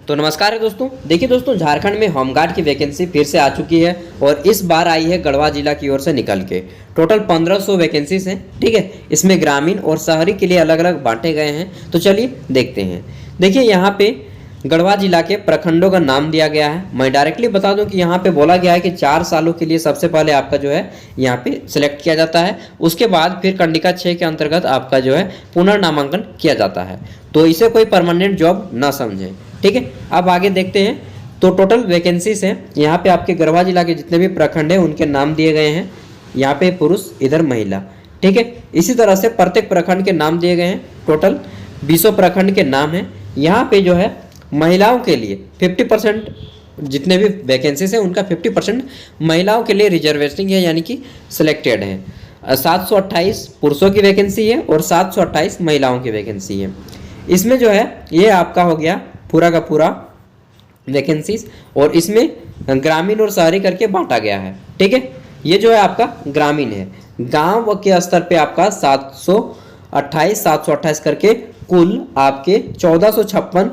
तो नमस्कार है दोस्तों। देखिए दोस्तों, झारखंड में होमगार्ड की वैकेंसी फिर से आ चुकी है और इस बार आई है गढ़वा जिला की ओर से निकल के। टोटल 1500 वैकेंसीज हैं। ठीक है, इसमें ग्रामीण और शहरी के लिए अलग अलग बांटे गए हैं। तो चलिए देखते हैं। देखिए यहाँ पे गढ़वा जिला के प्रखंडों का नाम दिया गया है। मैं डायरेक्टली बता दूं कि यहाँ पे बोला गया है कि 4 सालों के लिए सबसे पहले आपका जो है यहाँ पे सिलेक्ट किया जाता है। उसके बाद फिर कंडिका 6 के अंतर्गत आपका जो है पुनर्नामांकन किया जाता है। तो इसे कोई परमानेंट जॉब ना समझें। ठीक है, अब आगे देखते हैं। तो टोटल वैकेंसीज हैं यहाँ पे आपके गढ़वा जिला के जितने भी प्रखंड हैं उनके नाम दिए गए हैं। यहाँ पे पुरुष, इधर महिला। ठीक है, इसी तरह से प्रत्येक प्रखंड के नाम दिए गए हैं। टोटल 20 प्रखंड के नाम हैं। यहाँ पे जो है महिलाओं के लिए 50% जितने भी वैकेंसीज हैं उनका 50% महिलाओं के लिए रिजर्वेशन है, यानी कि सिलेक्टेड है। 728 पुरुषों की वैकेंसी है और 728 महिलाओं की वैकेंसी है। इसमें जो है ये आपका हो गया पूरा का पूरा वैकेंसीज, और इसमें ग्रामीण और शहरी करके बांटा गया है। ठीक है, ये जो है आपका ग्रामीण है। गांव के स्तर पे आपका 728 करके कुल आपके 1456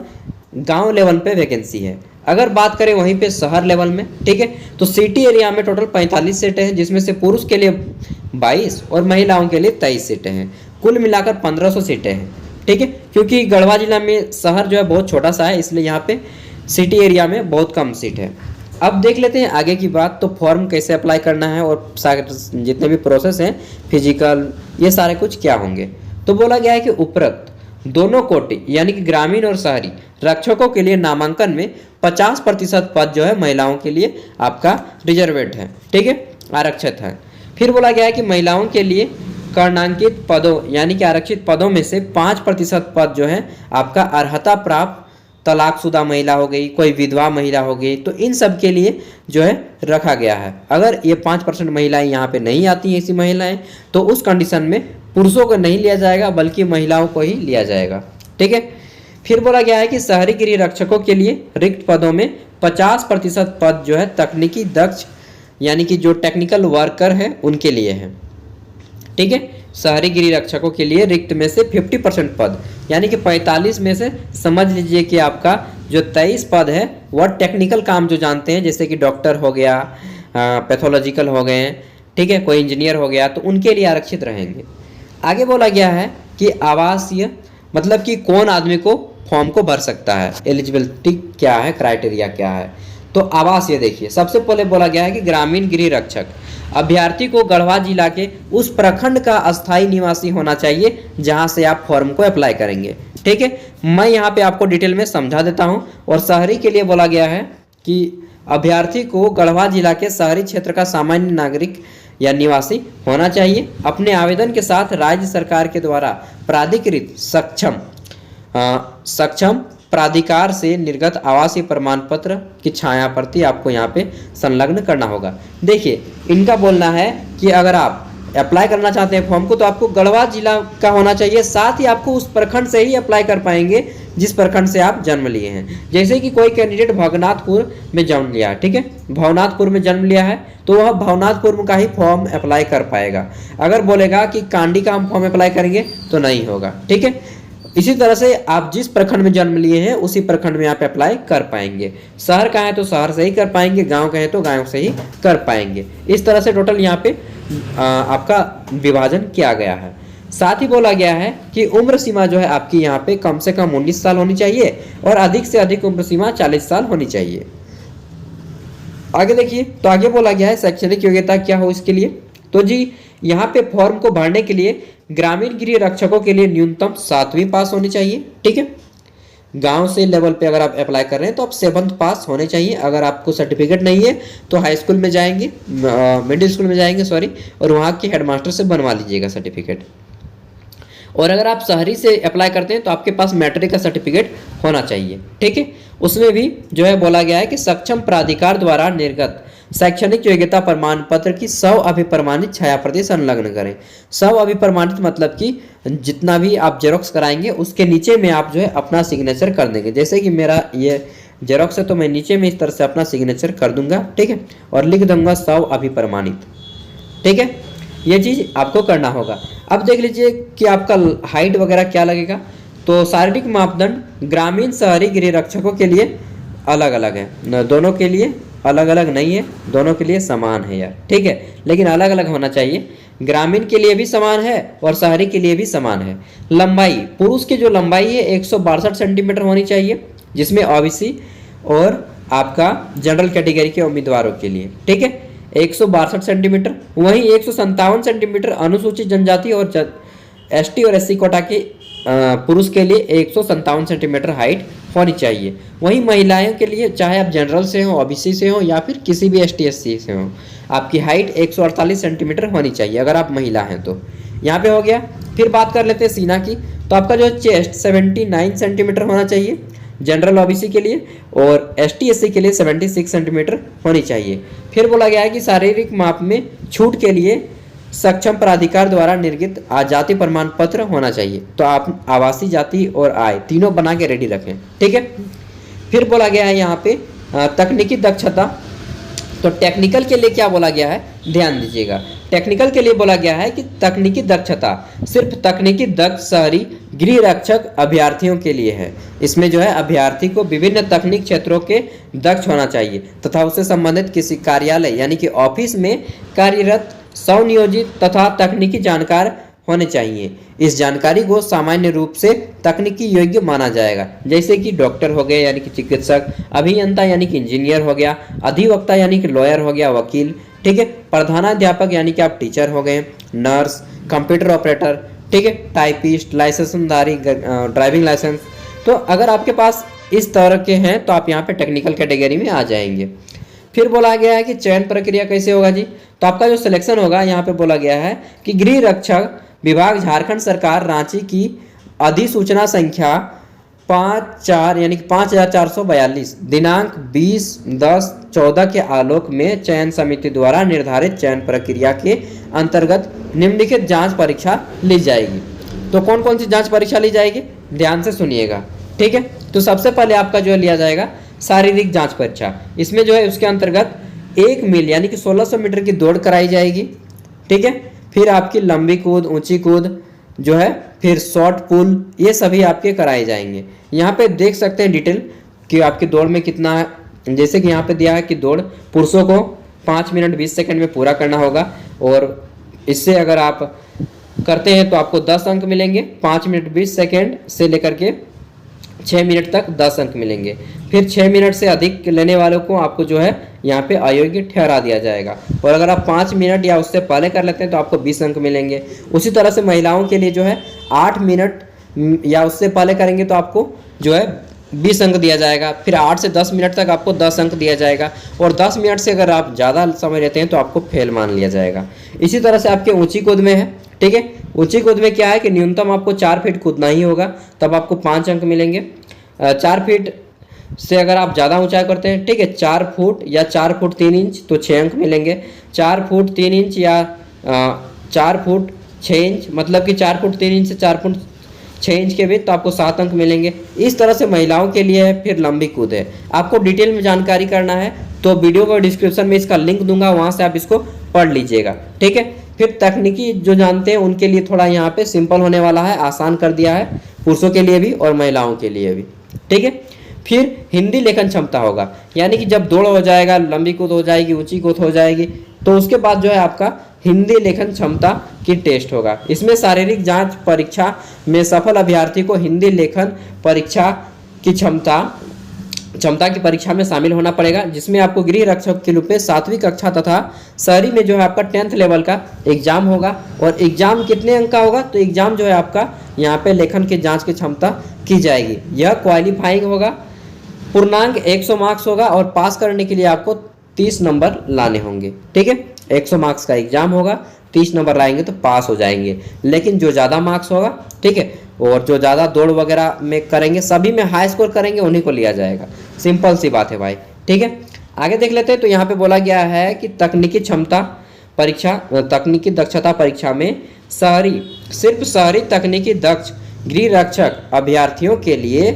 गांव लेवल पे वैकेंसी है। अगर बात करें वहीं पे शहर लेवल में, ठीक है, तो सिटी एरिया में टोटल 45 सीटें हैं, जिसमें से पुरुष के लिए 22 और महिलाओं के लिए 23 सीटें हैं। कुल मिलाकर 1500 सीटें हैं। ठीक है, क्योंकि गढ़वा जिला में शहर जो है बहुत छोटा सा है, इसलिए यहाँ पे सिटी एरिया में बहुत कम सीट है। अब देख लेते हैं आगे की बात। तो फॉर्म कैसे अप्लाई करना है और जितने भी प्रोसेस हैं, फिजिकल, ये सारे कुछ क्या होंगे। तो बोला गया है कि उपरोक्त दोनों कोटि यानी कि ग्रामीण और शहरी रक्षकों के लिए नामांकन में 50% पद जो है महिलाओं के लिए आपका रिजर्वेट है। ठीक है, आरक्षित है। फिर बोला गया है कि महिलाओं के लिए कर्णांकित पदों यानी कि आरक्षित पदों में से 5% पद जो है आपका अर्हता प्राप्त तलाकशुदा महिला हो गई, कोई विधवा महिला हो गई, तो इन सब के लिए जो है रखा गया है। अगर ये 5% महिलाएं यहाँ पे नहीं आती हैं, ऐसी महिलाएं, तो उस कंडीशन में पुरुषों को नहीं लिया जाएगा बल्कि महिलाओं को ही लिया जाएगा। ठीक है, फिर बोला गया है कि शहरी गृह रक्षकों के लिए रिक्त पदों में 50% पद जो है तकनीकी दक्ष यानी कि जो टेक्निकल वर्कर है उनके लिए है। ठीक है, शहरी गृह रक्षकों के लिए रिक्त में से 50% पद यानी कि 45 में से समझ लीजिए कि आपका जो 23 पद है वह टेक्निकल काम जो जानते हैं, जैसे कि डॉक्टर हो गया, पैथोलॉजिकल हो गए, ठीक है, कोई इंजीनियर हो गया, तो उनके लिए आरक्षित रहेंगे। आगे बोला गया है कि आवासीय मतलब कि कौन आदमी को फॉर्म को भर सकता है, एलिजिबिलिटी क्या है, क्राइटेरिया क्या है। तो आवासीय देखिए, सबसे पहले बोला गया है कि ग्रामीण गृह रक्षक अभ्यर्थी को गढ़वा जिला के उस प्रखंड का अस्थायी निवासी होना चाहिए जहां से आप फॉर्म को अप्लाई करेंगे। ठीक है, मैं यहाँ पे आपको डिटेल में समझा देता हूँ। और शहरी के लिए बोला गया है कि अभ्यर्थी को गढ़वा जिला के शहरी क्षेत्र का सामान्य नागरिक या निवासी होना चाहिए। अपने आवेदन के साथ राज्य सरकार के द्वारा प्राधिकृत सक्षम प्राधिकार से निर्गत आवासीय प्रमाण पत्र की छाया प्रति आपको यहाँ पे संलग्न करना होगा। देखिए, इनका बोलना है कि अगर आप अप्लाई करना चाहते हैं फॉर्म को तो आपको गढ़वा जिला का होना चाहिए, साथ ही आपको उस प्रखंड से ही अप्लाई कर पाएंगे जिस प्रखंड से आप जन्म लिए हैं। जैसे कि कोई कैंडिडेट भवनाथपुर में जन्म लिया है, ठीक है, भवनाथपुर में जन्म लिया है, तो वह भवनाथपुर का ही फॉर्म अप्लाई कर पाएगा। अगर बोलेगा कि कांडी का हम फॉर्म अप्लाई करेंगे तो नहीं होगा। ठीक है, इसी तरह से आप जिस प्रखंड में जन्म लिए हैं उसी प्रखंड में आप अप्लाई कर पाएंगे। शहर का है तो शहर से ही कर पाएंगे, गांव का है तो गांव से ही कर पाएंगे। इस तरह से टोटल यहाँ पे आपका विभाजन किया गया है। साथ ही बोला गया है कि उम्र सीमा जो है आपकी यहाँ पे कम से कम 19 साल होनी चाहिए और अधिक से अधिक उम्र सीमा 40 साल होनी चाहिए। आगे देखिए, तो आगे बोला गया है शैक्षणिक योग्यता क्या हो इसके लिए। तो जी यहाँ पे फॉर्म को भरने के लिए ग्रामीण गृह रक्षकों के लिए न्यूनतम 7वीं पास होनी चाहिए। ठीक है, गांव से लेवल पे अगर आप अप्लाई कर रहे हैं तो आप 7th पास होने चाहिए। अगर आपको सर्टिफिकेट नहीं है तो हाई स्कूल में जाएंगे, मिडिल स्कूल में जाएंगे सॉरी, और वहाँ के हेडमास्टर से बनवा लीजिएगा सर्टिफिकेट। और अगर आप शहरी से अप्लाई करते हैं तो आपके पास मैट्रिक का सर्टिफिकेट होना चाहिए। ठीक है, उसमें भी जो है बोला गया है कि सक्षम प्राधिकार द्वारा निर्गत शैक्षणिक योग्यता प्रमाण पत्र की 100 अभिप्रमाणित छायाप्रति संलग्न करें। 100 अभिप्रमाणित मतलब कि जितना भी आप जेरोक्स कराएंगे उसके नीचे में आप जो है अपना सिग्नेचर कर देंगे। जैसे कि मेरा ये जेरोक्स है तो मैं नीचे में इस तरह से अपना सिग्नेचर कर दूंगा। ठीक है, और लिख दूंगा 100 अभिप्रमाणित। ठीक है, ये चीज़ आपको करना होगा। अब देख लीजिए कि आपका हाइट वगैरह क्या लगेगा। तो शारीरिक मापदंड ग्रामीण शहरी गृह रक्षकों के लिए अलग अलग है, दोनों के लिए अलग अलग नहीं है, दोनों के लिए समान है यार, ठीक है, लेकिन अलग अलग होना चाहिए। ग्रामीण के लिए भी समान है और शहरी के लिए भी समान है। लंबाई, पुरुष की जो लंबाई है 162 सेंटीमीटर होनी चाहिए, जिसमें ओबीसी और आपका जनरल कैटेगरी के उम्मीदवारों के लिए, ठीक है, 162 सेंटीमीटर। वहीं 157 सेंटीमीटर अनुसूचित जनजाति और एसटी और एससी कोटा के पुरुष के लिए 157 सेंटीमीटर हाइट होनी चाहिए। वहीं महिलाओं के लिए, चाहे आप जनरल से हो, ओबीसी से हो या फिर किसी भी एसटी एससी से हो, आपकी हाइट 148 सेंटीमीटर होनी चाहिए अगर आप महिला हैं तो। यहाँ पे हो गया। फिर बात कर लेते हैं सीना की। तो आपका जो चेस्ट 79 सेंटीमीटर होना चाहिए जनरल ओबीसी के लिए, और एसटी एससी के लिए 76 सेंटीमीटर होनी चाहिए। फिर बोला गया है कि शारीरिक माप में छूट के लिए सक्षम प्राधिकार द्वारा निर्गत जाति प्रमाण पत्र होना चाहिए। तो आप आवासीय जाति और आय तीनों बना के रेडी रखें, ठीक है। फिर बोला गया है यहाँ पे तकनीकी दक्षता। तो टेक्निकल के लिए क्या बोला गया है, ध्यान दीजिएगा। टेक्निकल के लिए बोला गया है कि तकनीकी दक्षता सिर्फ तकनीकी दक्ष शहरी गृह रक्षक अभ्यर्थियों के लिए है। इसमें जो है अभ्यर्थी को विभिन्न तकनीक क्षेत्रों के दक्ष होना चाहिए तथा उससे संबंधित किसी कार्यालय यानी कि ऑफिस में कार्यरत स्वनियोजित तथा तकनीकी जानकार होने चाहिए। इस जानकारी को सामान्य रूप से तकनीकी योग्य माना जाएगा, जैसे कि डॉक्टर हो गए यानी कि चिकित्सक, अभियंता यानी कि इंजीनियर हो गया, अधिवक्ता यानी कि लॉयर हो गया, वकील, ठीक है, प्रधानाध्यापक यानी कि आप टीचर हो गए, नर्स, कंप्यूटर ऑपरेटर, ठीक है, टाइपिस्ट, लाइसेंसधारी, ड्राइविंग लाइसेंस। तो अगर आपके पास इस तरह के हैं तो आप यहाँ पे टेक्निकल कैटेगरी में आ जाएंगे। फिर बोला गया है कि चयन प्रक्रिया कैसे होगा जी। तो आपका जो सिलेक्शन होगा, यहाँ पे बोला गया है कि गृह रक्षक विभाग झारखंड सरकार रांची की अधिसूचना संख्या 5/4 यानी कि 5442 दिनांक 20/10/14 के आलोक में चयन समिति द्वारा निर्धारित चयन प्रक्रिया के अंतर्गत निम्नलिखित जांच परीक्षा ली जाएगी। तो कौन कौन सी जांच परीक्षा ली जाएगी, ध्यान से सुनिएगा, ठीक है। तो सबसे पहले आपका जो है लिया जाएगा शारीरिक जांच परीक्षा। इसमें जो है उसके अंतर्गत 1 मील यानी कि 1600 मीटर की दौड़ कराई जाएगी, ठीक है। फिर आपकी लंबी कूद, ऊंची कूद जो है, फिर शॉर्ट पुल, ये सभी आपके कराए जाएंगे। यहाँ पे देख सकते हैं डिटेल कि आपकी दौड़ में कितना है। जैसे कि यहाँ पे दिया है कि दौड़ पुरुषों को 5 मिनट 20 सेकंड में पूरा करना होगा, और इससे अगर आप करते हैं तो आपको 10 अंक मिलेंगे। 5 मिनट 20 सेकंड से लेकर के 6 मिनट तक 10 अंक मिलेंगे। फिर 6 मिनट से अधिक लेने वालों को आपको जो है यहाँ पे अयोग्य ठहरा दिया जाएगा, और अगर आप 5 मिनट या उससे पहले कर लेते हैं तो आपको 20 अंक मिलेंगे। उसी तरह से महिलाओं के लिए जो है 8 मिनट या उससे पहले करेंगे तो आपको जो है 20 अंक दिया जाएगा। फिर 8 से 10 मिनट तक आपको 10 अंक दिया जाएगा, और 10 मिनट से अगर आप ज़्यादा समय लेते हैं तो आपको फेल मान लिया जाएगा। इसी तरह से आपके ऊंची कूद में है, ठीक है। ऊंची कूद में क्या है कि न्यूनतम आपको 4 फीट कूदना ही होगा, तब आपको 5 अंक मिलेंगे। 4 फीट से अगर आप ज़्यादा ऊंचाई करते हैं, ठीक है, 4 फुट या 4 फुट 3 इंच तो 6 अंक मिलेंगे। 4 फुट 3 इंच या 4 फुट 6 इंच, मतलब कि 4 फुट 3 इंच से 4 फुट 6 इंच के बीच तो आपको 7 अंक मिलेंगे। इस तरह से महिलाओं के लिए है। फिर लंबी कूद है। आपको डिटेल में जानकारी करना है तो वीडियो को डिस्क्रिप्शन में इसका लिंक दूंगा, वहाँ से आप इसको पढ़ लीजिएगा, ठीक है। फिर तकनीकी जो जानते हैं उनके लिए थोड़ा यहाँ पे सिंपल होने वाला है, आसान कर दिया है, पुरुषों के लिए भी और महिलाओं के लिए भी, ठीक है। फिर हिंदी लेखन क्षमता होगा, यानी कि जब दौड़ हो जाएगा, लंबी कूद हो जाएगी, ऊंची कूद हो जाएगी, तो उसके बाद जो है आपका हिंदी लेखन क्षमता की टेस्ट होगा। इसमें शारीरिक जांच परीक्षा में सफल अभ्यर्थी को हिंदी लेखन परीक्षा की क्षमता की परीक्षा में शामिल होना पड़ेगा, जिसमें आपको गृह रक्षक के रूप में 7वीं कक्षा तथा शहरी में जो है आपका 10th लेवल का एग्जाम होगा। और एग्जाम कितने अंक का होगा, तो एग्जाम जो है आपका यहाँ पे लेखन की जांच की क्षमता की जाएगी। यह क्वालिफाइंग होगा, पूर्णांक 100 मार्क्स होगा, और पास करने के लिए आपको 30 नंबर लाने होंगे, ठीक है। 100 मार्क्स का एग्जाम होगा, 30 नंबर लाएंगे तो पास हो जाएंगे। लेकिन जो ज़्यादा मार्क्स होगा, ठीक है, और जो ज़्यादा दौड़ वगैरह में करेंगे, सभी में हाई स्कोर करेंगे, उन्हीं को लिया जाएगा। सिंपल सी बात है भाई, ठीक है। आगे देख लेते हैं। तो यहाँ पे बोला गया है कि तकनीकी दक्षता परीक्षा में सिर्फ शहरी तकनीकी दक्ष गृह रक्षक अभ्यर्थियों के लिए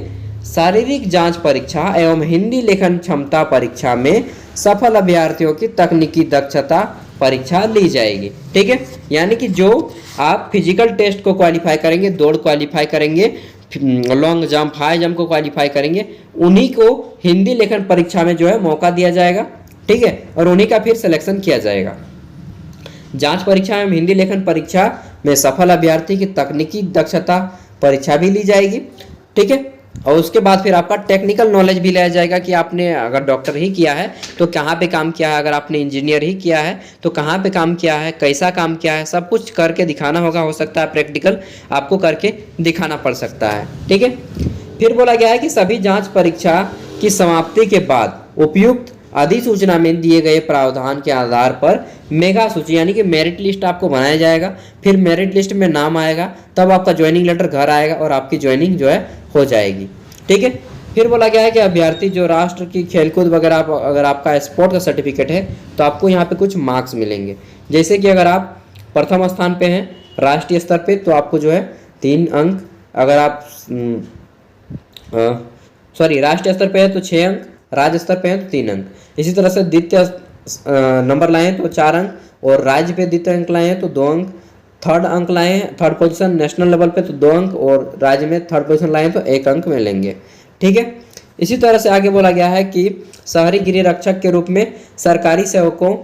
शारीरिक जांच परीक्षा एवं हिंदी लेखन क्षमता परीक्षा में सफल अभ्यर्थियों की तकनीकी दक्षता परीक्षा ली जाएगी, ठीक है। यानी कि जो आप फिजिकल टेस्ट को क्वालिफाई करेंगे, दौड़ क्वालिफाई करेंगे, लॉन्ग जंप, हाई जंप को क्वालिफाई करेंगे, उन्हीं को हिंदी लेखन परीक्षा में जो है मौका दिया जाएगा, ठीक है, और उन्हीं का फिर सिलेक्शन किया जाएगा। जांच परीक्षा में हिंदी लेखन परीक्षा में सफल अभ्यर्थी की तकनीकी दक्षता परीक्षा भी ली जाएगी, ठीक है, और उसके बाद फिर आपका टेक्निकल नॉलेज भी लिया जाएगा कि आपने अगर डॉक्टर ही किया है तो कहाँ पे काम किया है, अगर आपने इंजीनियर ही किया है तो कहाँ पे काम किया है, कैसा काम किया है, सब कुछ करके दिखाना होगा। हो सकता है प्रैक्टिकल आपको करके दिखाना पड़ सकता है, ठीक है। फिर बोला गया है कि सभी जांच परीक्षा की समाप्ति के बाद उपयुक्त अधिसूचना में दिए गए प्रावधान के आधार पर मेगा सूची यानी कि मेरिट लिस्ट आपको बनाया जाएगा, फिर मेरिट लिस्ट में नाम आएगा, तब आपका ज्वाइनिंग लेटर घर आएगा और आपकी ज्वाइनिंग जो है हो जाएगी, ठीक है। फिर बोला गया है कि अभ्यर्थी जो राष्ट्र की खेलकूद वगैरह, अगर आपका स्पोर्ट का सर्टिफिकेट है तो आपको यहाँ पे कुछ मार्क्स मिलेंगे। जैसे कि अगर आप प्रथम स्थान पे हैं राष्ट्रीय स्तर पे तो आपको जो है 3 अंक, अगर आप राष्ट्रीय स्तर पे है तो 6 अंक, राज्य स्तर पे है तो 3 अंक। इसी तरह से द्वितीय नंबर लाए हैं तो 4 अंक, और राज्य पे द्वितीय अंक लाए हैं तो 2 अंक, थर्ड अंक लाए हैं, थर्ड पोजीशन नेशनल लेवल पे तो 2 अंक, और राज्य में थर्ड पोजीशन लाए हैं तो 1 अंक मिलेंगे, ठीक है। इसी तरह से आगे बोला गया है कि शहरी गृह रक्षक के रूप में सरकारी सेवकों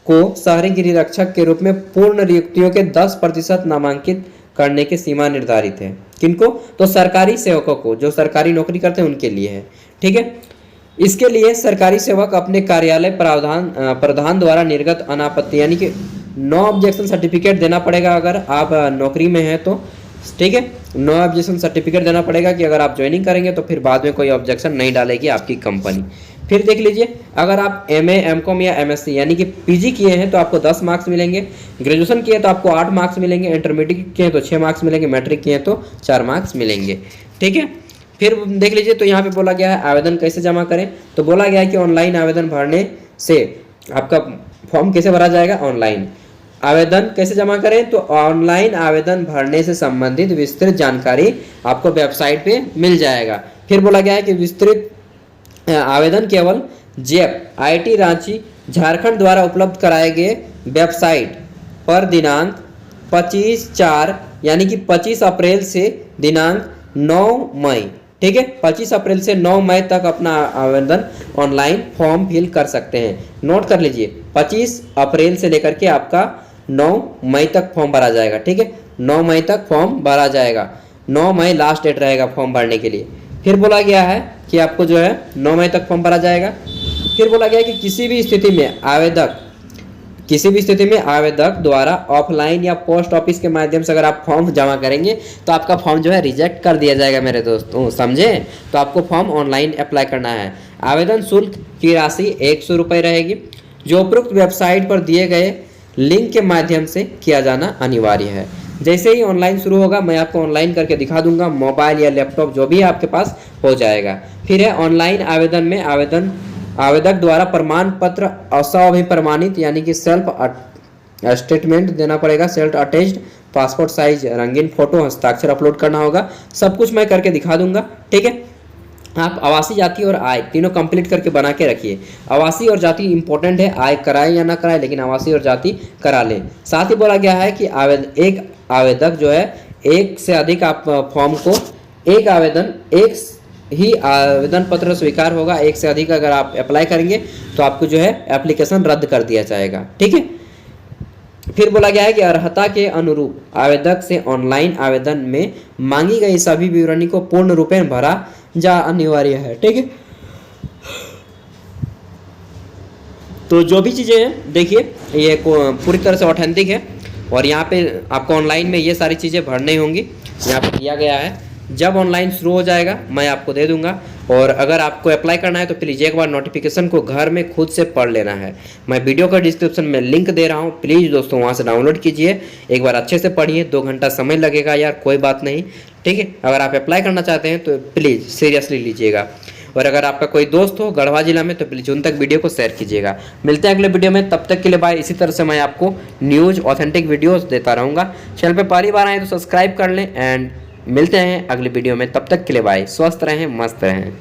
को शहरी गृह रक्षक के रूप में पूर्ण नियुक्तियों के 10% नामांकित करने की सीमा निर्धारित है। किनको? तो सरकारी सेवकों को, जो सरकारी नौकरी करते हैं उनके लिए है, ठीक है। इसके लिए सरकारी सेवक अपने कार्यालय प्रधान द्वारा निर्गत अनापत्ति यानी कि नो ऑब्जेक्शन सर्टिफिकेट देना पड़ेगा अगर आप नौकरी में हैं तो, ठीक है। नो ऑब्जेक्शन सर्टिफिकेट देना पड़ेगा कि अगर आप ज्वाइनिंग करेंगे तो फिर बाद में कोई ऑब्जेक्शन नहीं डालेगी आपकी कंपनी। फिर देख लीजिए, अगर आप MA, MCOM या MSc यानी कि PG किए हैं तो आपको 10 मार्क्स मिलेंगे, ग्रेजुएशन किए तो आपको 8 मार्क्स मिलेंगे, इंटरमीडिएट किए तो 6 मार्क्स मिलेंगे, मैट्रिक किए तो 4 मार्क्स मिलेंगे, ठीक है। फिर देख लीजिए, तो यहाँ पे बोला गया है आवेदन कैसे जमा करें। तो बोला गया है कि ऑनलाइन आवेदन भरने से आपका फॉर्म कैसे भरा जाएगा, ऑनलाइन आवेदन कैसे जमा करें, तो ऑनलाइन आवेदन भरने से संबंधित विस्तृत जानकारी आपको वेबसाइट पे मिल जाएगा। फिर बोला गया है कि विस्तृत आवेदन केवल जेप IIT रांची झारखंड द्वारा उपलब्ध कराए गए वेबसाइट पर दिनांक 25/4 यानी कि 25 अप्रैल से दिनांक 9 मई, ठीक है, 25 अप्रैल से 9 मई तक अपना आवेदन ऑनलाइन फॉर्म फिल कर सकते हैं। नोट कर लीजिए, 25 अप्रैल से लेकर के आपका 9 मई तक फॉर्म भरा जाएगा, ठीक है। 9 मई तक फॉर्म भरा जाएगा, 9 मई लास्ट डेट रहेगा फॉर्म भरने के लिए। फिर बोला गया है कि आपको जो है 9 मई तक फॉर्म भरा जाएगा। फिर बोला गया है कि किसी भी स्थिति में आवेदक द्वारा ऑफलाइन या पोस्ट ऑफिस के माध्यम से अगर आप फॉर्म जमा करेंगे तो आपका फॉर्म जो है रिजेक्ट कर दिया जाएगा मेरे दोस्तों, समझे। तो आपको फॉर्म ऑनलाइन अप्लाई करना है। आवेदन शुल्क की राशि 100 रुपये रहेगी, जो उपरोक्त वेबसाइट पर दिए गए लिंक के माध्यम से किया जाना अनिवार्य है। जैसे ही ऑनलाइन शुरू होगा मैं आपको ऑनलाइन करके दिखा दूंगा, मोबाइल या लैपटॉप जो भी आपके पास हो जाएगा। फिर है ऑनलाइन आवेदन में आवेदक द्वारा प्रमाण पत्र अस्वाभिप्रमाणित यानी कि सेल्फ स्टेटमेंट देना पड़ेगा, सेल्फ अटैच्ड पासपोर्ट साइज रंगीन फोटो, हस्ताक्षर अपलोड करना होगा। सब कुछ मैं करके दिखा दूंगा, ठीक है। आप आवासीय, जाति और आय तीनों कंप्लीट करके बना के रखिए। आवासीय और जाति इंपॉर्टेंट है, आय कराए या ना कराए, लेकिन आवासीय और जाति करा लें। साथ ही बोला गया है कि एक आवेदक जो है एक से अधिक आप फॉर्म को एक ही आवेदन पत्र स्वीकार होगा। एक से अधिक अगर आप अप्लाई करेंगे तो आपको जो है एप्लीकेशन रद्द कर दिया जाएगा, ठीक है। फिर बोला गया है कि अर्हता के अनुरूप आवेदक से ऑनलाइन आवेदन में मांगी गई सभी विवरणी को पूर्ण रूपेण भरा जा अनिवार्य है, ठीक है। तो जो भी चीजें हैं देखिए ये पूरी तरह से ऑथेंटिक है, और यहाँ पे आपको ऑनलाइन में ये सारी चीजें भरनी होंगी, यहाँ पे दिया गया है। जब ऑनलाइन शुरू हो जाएगा मैं आपको दे दूंगा, और अगर आपको अप्लाई करना है तो प्लीज़ एक बार नोटिफिकेशन को घर में खुद से पढ़ लेना है। मैं वीडियो का डिस्क्रिप्शन में लिंक दे रहा हूँ, प्लीज़ दोस्तों वहाँ से डाउनलोड कीजिए, एक बार अच्छे से पढ़िए। 2 घंटा समय लगेगा यार, कोई बात नहीं, ठीक है। अगर आप अप्लाई करना चाहते हैं तो प्लीज़ सीरियसली लीजिएगा, और अगर आपका कोई दोस्त हो गढ़वा जिला में तो प्लीज़ उन तक वीडियो को शेयर कीजिएगा। मिलते हैं अगले वीडियो में, तब तक के लिए बाय। इसी तरह से मैं आपको न्यूज़ ऑथेंटिक वीडियोस देता रहूँगा। चैनल पे पहली बार आए तो सब्सक्राइब कर लें, एंड मिलते हैं अगले वीडियो में, तब तक के लिए बाय। स्वस्थ रहें, मस्त रहें।